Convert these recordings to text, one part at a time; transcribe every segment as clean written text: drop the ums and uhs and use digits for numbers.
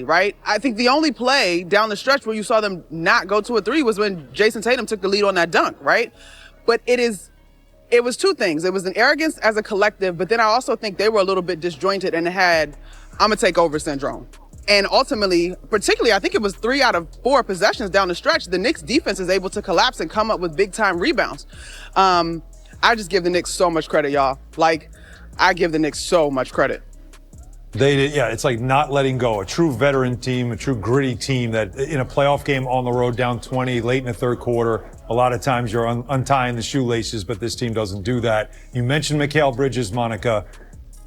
right? I think the only play down the stretch where you saw them not go to a three was when Jason Tatum took the lead on that dunk, right? But it was two things. It was an arrogance as a collective, but then I also think they were a little bit disjointed and had I'm gonna take over syndrome. And ultimately, particularly, I think it was 3 out of 4 possessions down the stretch, the Knicks defense is able to collapse and come up with big time rebounds. I just give the Knicks so much credit, y'all. Like, I give the Knicks so much credit. It's like not letting go. A true veteran team, a true gritty team that in a playoff game on the road down 20 late in the third quarter, a lot of times you're untying the shoelaces, but this team doesn't do that. You mentioned Mikal Bridges, Monica.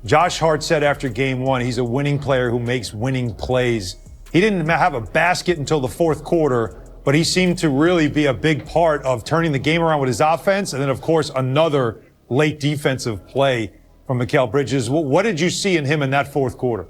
Josh Hart said after game 1, he's a winning player who makes winning plays. He didn't have a basket until the fourth quarter, but he seemed to really be a big part of turning the game around with his offense. And then, of course, another late defensive play from Mikal Bridges. What did you see in him in that fourth quarter?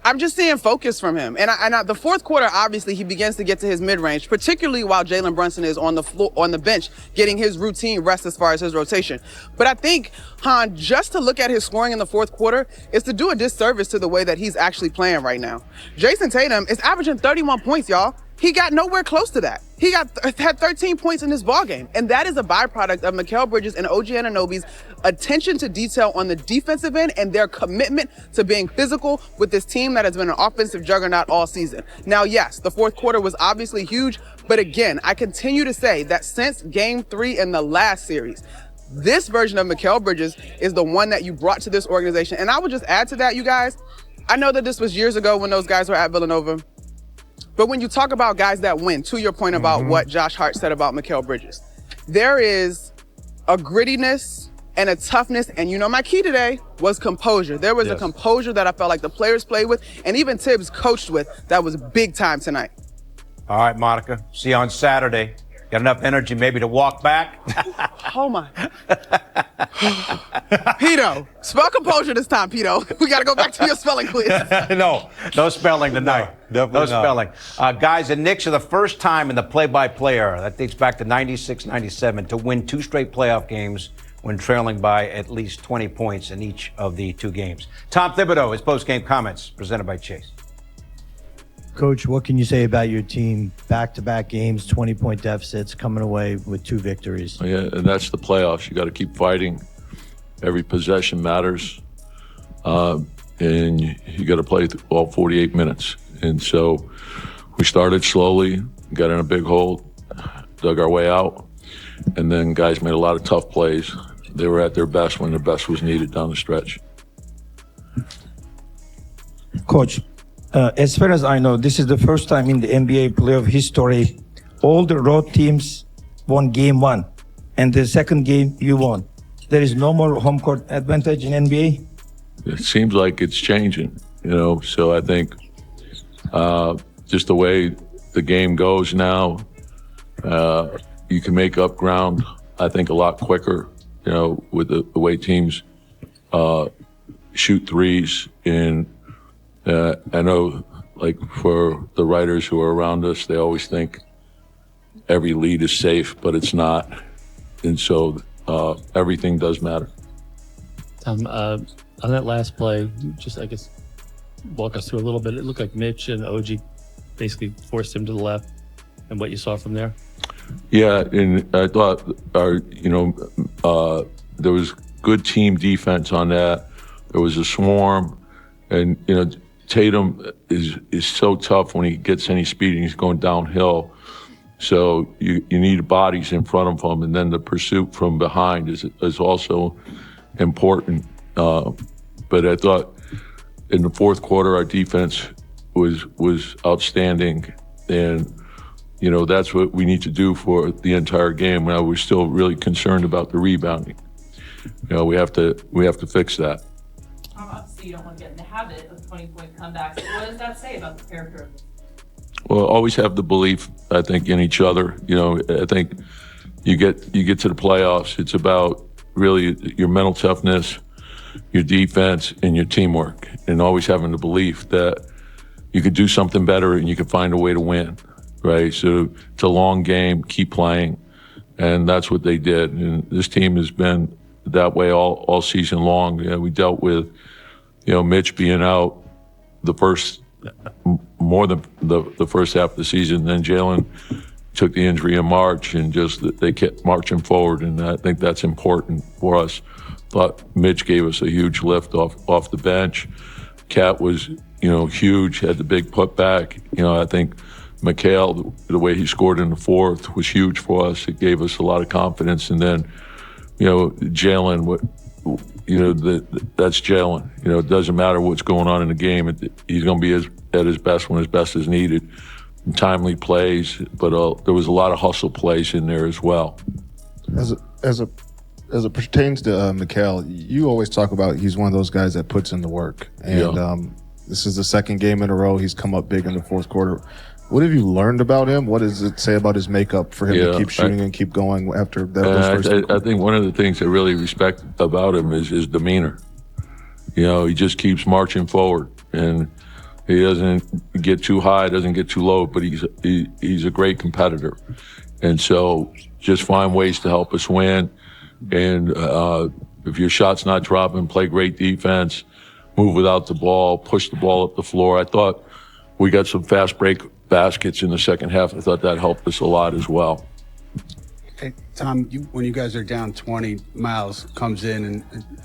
I'm just seeing focus from him. And the fourth quarter, obviously, he begins to get to his mid-range, particularly while Jalen Brunson is on the floor, on the bench, getting his routine rest as far as his rotation. But I think, Han, just to look at his scoring in the fourth quarter is to do a disservice to the way that he's actually playing right now. Jason Tatum is averaging 31 points, y'all. He got nowhere close to that. He had 13 points in this ballgame. And that is a byproduct of Mikal Bridges and OG Anunoby's attention to detail on the defensive end and their commitment to being physical with this team that has been an offensive juggernaut all season. Now, yes, the fourth quarter was obviously huge. But again, I continue to say that since game 3 in the last series, this version of Mikal Bridges is the one that you brought to this organization. And I would just add to that, you guys, I know that this was years ago when those guys were at Villanova. But when you talk about guys that win, to your point about what Josh Hart said about Mikal Bridges, there is a grittiness and a toughness. And you know, my key today was composure. There was a composure that I felt like the players played with and even Tibbs coached with that was big time tonight. All right, Monica. See you on Saturday. Got enough energy maybe to walk back? Oh, my. Pito, spell composure this time, Pito. We got to go back to your spelling, please. No spelling tonight. No spelling. Guys, the Knicks are the first time in the play-by-play era, that dates back to 96-97, to win 2 straight playoff games when trailing by at least 20 points in each of the 2 games. Tom Thibodeau, his post-game comments, presented by Chase. Coach, what can you say about your team? Back-to-back games, 20-point deficits, coming away with 2 victories. Yeah, and that's the playoffs. You got to keep fighting. Every possession matters, and you got to play all 48 minutes. And so we started slowly, got in a big hole, dug our way out, and then guys made a lot of tough plays. They were at their best when their best was needed down the stretch. Coach, as far as I know, this is the first time in the NBA playoff history, all the road teams won game 1, and the second game you won. There is no more home court advantage in NBA? It seems like it's changing, so I think just the way the game goes now, you can make up ground, I think, a lot quicker, with the way teams shoot threes. And I know, like, for the writers who are around us, they always think every lead is safe, but it's not. And so everything does matter. On that last play, just, I guess, walk us through a little bit. It looked like Mitch and OG basically forced him to the left, and what you saw from there. Yeah, and I thought there was good team defense on that. There was a swarm, and Tatum is so tough when he gets any speed and he's going downhill. So you need bodies in front of him, and then the pursuit from behind is also important. But I thought in the fourth quarter our defense was outstanding, and that's what we need to do for the entire game. Now we're still really concerned about the rebounding. We have to fix that. Obviously, you don't want to get in the habit of 20-point comebacks. What does that say about the character of this? Well, always have the belief, I think, in each other. I think you get to the playoffs, it's about really your mental toughness, your defense, and your teamwork, and always having the belief that you could do something better and you could find a way to win, right? So it's a long game, keep playing, and that's what they did. And this team has been that way all season long. We dealt with, Mitch being out more than the first half of the season. Then Jalen took the injury in March, and just they kept marching forward, and I think that's important for us. Thought Mitch gave us a huge lift off the bench. Cat was, huge, had the big putback. I think Mikal, the way he scored in the fourth was huge for us. It gave us a lot of confidence. And then, Jalen, that's Jalen. It doesn't matter what's going on in the game. He's going to be at his best when his best is needed. Timely plays, but there was a lot of hustle plays in there as well. As it pertains to Mikal, you always talk about he's one of those guys that puts in the work. And this is the second game in a row he's come up big in the fourth quarter. What have you learned about him? What does it say about his makeup for him to keep shooting and keep going after those first? I think one of the things I really respect about him is his demeanor. He just keeps marching forward, and he doesn't get too high, doesn't get too low, but he's a great competitor. And so just find ways to help us win. And if your shot's not dropping, play great defense, move without the ball, push the ball up the floor. I thought we got some fast break baskets in the second half. I thought that helped us a lot as well. Hey, Tom, when you guys are down 20, Miles comes in, and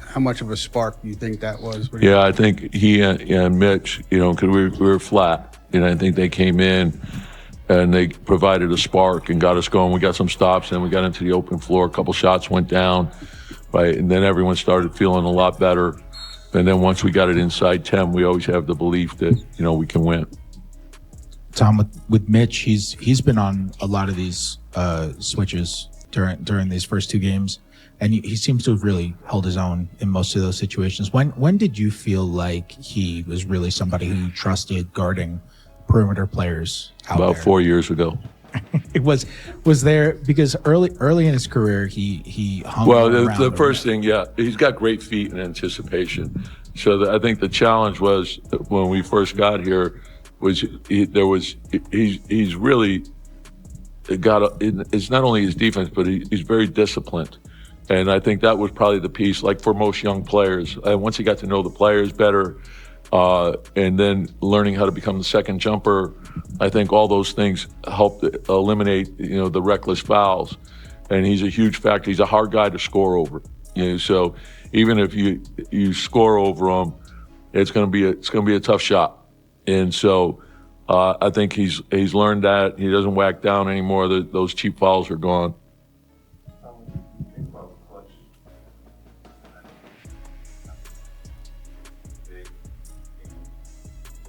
how much of a spark do you think that was? Yeah, I think he and Mitch, because we were flat, and I think they came in and they provided a spark and got us going. We got some stops, and we got into the open floor. A couple shots went down, right, and then everyone started feeling a lot better. And then once we got it inside 10, we always have the belief that, we can win. Tom, with Mitch, he's been on a lot of these switches during these first two games, and he seems to have really held his own in most of those situations. When did you feel like he was really somebody who you trusted guarding perimeter players out About there? 4 years ago. It was there because early in his career he hung around. The first thing, he's got great feet and anticipation. So I think the challenge was when we first got here was he's really got it's not only his defense, but he's very disciplined. And I think that was probably the piece, like for most young players. Once he got to know the players better, and then learning how to become the second jumper, I think all those things helped eliminate, the reckless fouls. And he's a huge factor. He's a hard guy to score over. So even if you score over him, it's going to be a tough shot. And so I think he's learned that. He doesn't whack down anymore. Those cheap fouls are gone.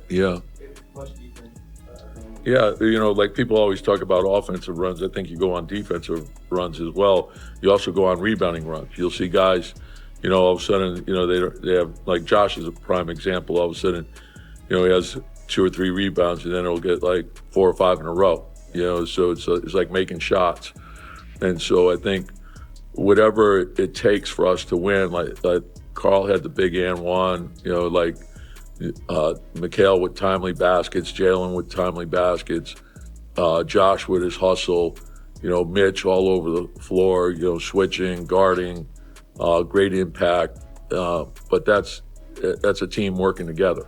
Yeah. Yeah, like people always talk about offensive runs. I think you go on defensive runs as well. You also go on rebounding runs. You'll see guys, all of a sudden, they have, like Josh is a prime example. All of a sudden, he has 2 or 3 rebounds, and then he'll get like 4 or 5 in a row. So it's like making shots. And so I think whatever it takes for us to win, like Carl had the big and one, like Mikal with timely baskets, Jalen with timely baskets, Josh with his hustle, Mitch all over the floor, switching, guarding, great impact. But that's a team working together.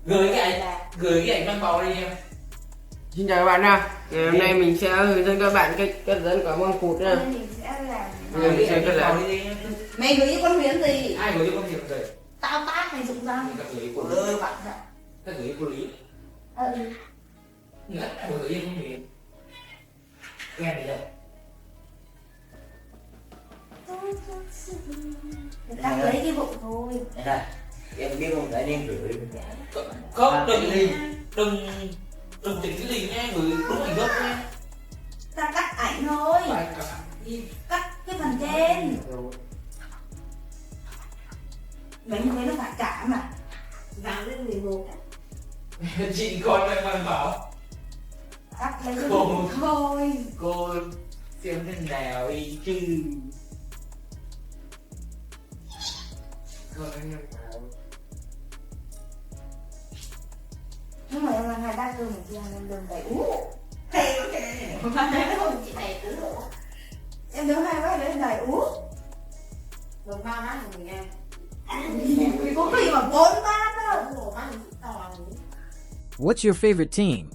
Gửi cái ảnh văn phòng đi em. Xin chào các bạn nha. Ngày hôm nay mình sẽ hướng dẫn các bạn cách cất dẫn quả bóng cụt nha. Mình sẽ cất dẫn. Mày gửi cho con Huyền gì? Ai gửi cho con Huyền rồi? Tao tát mày dụng răng. Các gửi của bạn. Các gửi của Lý. Ngất gửi cho con Huyền. Nghe được không? Đang lấy cái bụng thôi. Đây. Em biết không, tại em gửi. Có đừng chỉnh cái gì nha, gửi đúng hình gốc nha. Ta cắt ảnh thôi. Cắt cái phần trên. Mấy như thế nó phải cả mà. Dán lên 11 á. Chị con đang mang bảo. Cắt lấy cái bụng thôi. Cô xem thế nào đi chứ. Nhưng mà em là ngày đa cơm mình chưa ăn đường đầy Hey, okay. Không chị này cứ em đứng hai bác lên đầy Rồi ba má mình nghe. Có khi mà 4 má đó. Ủa, má mình to rồi. What's your favorite team?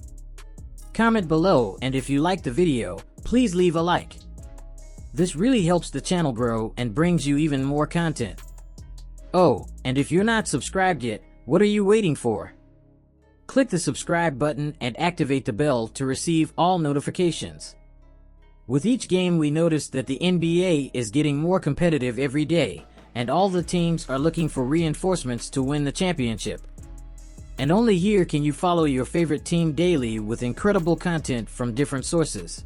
Comment below, and if you liked the video, please leave a like. This really helps the channel grow and brings you even more content. Oh, and if you're not subscribed yet, what are you waiting for? Click the subscribe button and activate the bell to receive all notifications. With each game, we notice that the NBA is getting more competitive every day, and all the teams are looking for reinforcements to win the championship. And only here can you follow your favorite team daily with incredible content from different sources.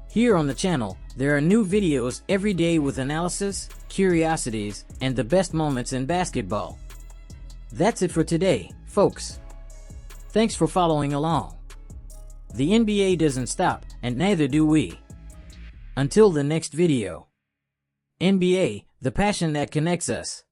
Here on the channel, there are new videos every day with analysis, curiosities, and the best moments in basketball. That's it for today, folks. Thanks for following along. The NBA doesn't stop, and neither do we. Until the next video. NBA, the passion that connects us.